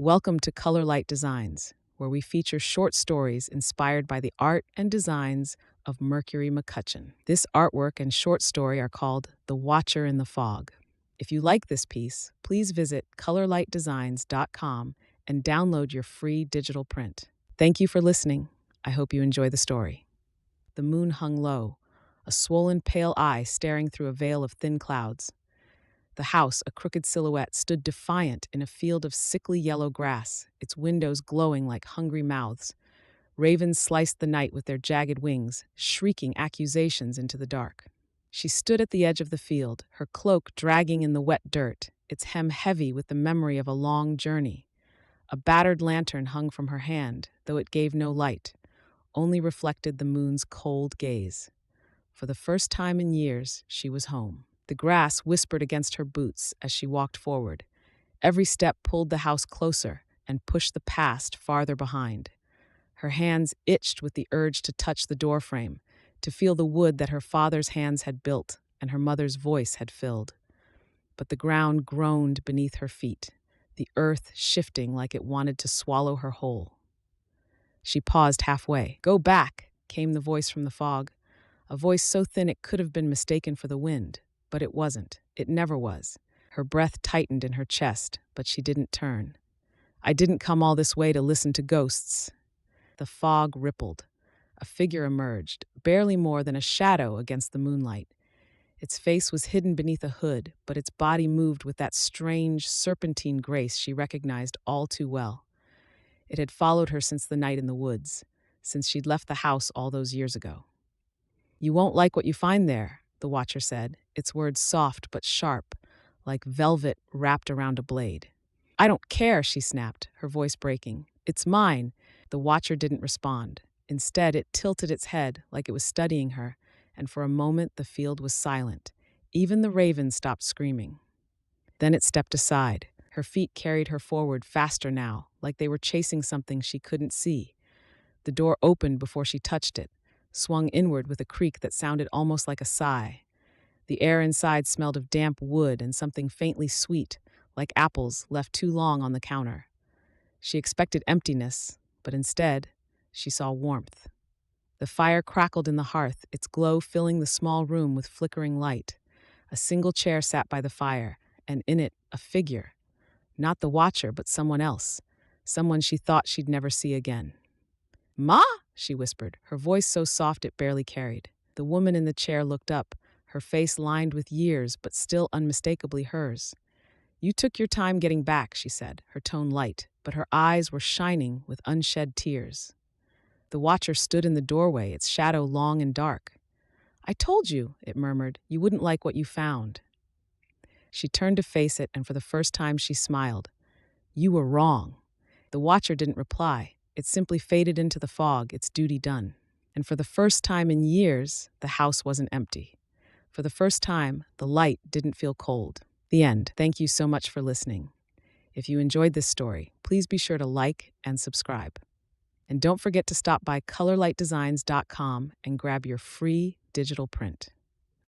Welcome to Colorlight Designs, where we feature short stories inspired by the art and designs of Mercury McCutcheon. This artwork and short story are called The Watcher in the Fog. If you like this piece, please visit colorlightdesigns.com and download your free digital print. Thank you for listening. I hope you enjoy the story. The moon hung low, a swollen pale eye staring through a veil of thin clouds. The house, a crooked silhouette, stood defiant in a field of sickly yellow grass, its windows glowing like hungry mouths. Ravens sliced the night with their jagged wings, shrieking accusations into the dark. She stood at the edge of the field, her cloak dragging in the wet dirt, its hem heavy with the memory of a long journey. A battered lantern hung from her hand, though it gave no light, only reflected the moon's cold gaze. For the first time in years, she was home. The grass whispered against her boots as she walked forward. Every step pulled the house closer and pushed the past farther behind. Her hands itched with the urge to touch the doorframe, to feel the wood that her father's hands had built and her mother's voice had filled. But the ground groaned beneath her feet, the earth shifting like it wanted to swallow her whole. She paused halfway. "Go back," came the voice from the fog, a voice so thin it could have been mistaken for the wind. But it wasn't. It never was. Her breath tightened in her chest, but she didn't turn. "I didn't come all this way to listen to ghosts." The fog rippled. A figure emerged, barely more than a shadow against the moonlight. Its face was hidden beneath a hood, but its body moved with that strange, serpentine grace she recognized all too well. It had followed her since the night in the woods, since she'd left the house all those years ago. "You won't like what you find there," the watcher said, its words soft but sharp, like velvet wrapped around a blade. "I don't care," she snapped, her voice breaking. "It's mine." The watcher didn't respond. Instead, it tilted its head like it was studying her, and for a moment the field was silent. Even the ravens stopped screaming. Then it stepped aside. Her feet carried her forward faster now, like they were chasing something she couldn't see. The door opened before she touched it, swung inward with a creak that sounded almost like a sigh. The air inside smelled of damp wood and something faintly sweet, like apples left too long on the counter. She expected emptiness, but instead, she saw warmth. The fire crackled in the hearth, its glow filling the small room with flickering light. A single chair sat by the fire, and in it, a figure. Not the watcher, but someone else. Someone she thought she'd never see again. "Ma?" she whispered, her voice so soft it barely carried. The woman in the chair looked up, her face lined with years but still unmistakably hers. "You took your time getting back," she said, her tone light, but her eyes were shining with unshed tears. The watcher stood in the doorway, its shadow long and dark. "I told you," it murmured, "you wouldn't like what you found." She turned to face it, and for the first time she smiled. "You were wrong." The watcher didn't reply. It simply faded into the fog, its duty done. And for the first time in years, the house wasn't empty. For the first time, the light didn't feel cold. The end. Thank you so much for listening. If you enjoyed this story, please be sure to like and subscribe. And don't forget to stop by colorlightdesigns.com and grab your free digital print.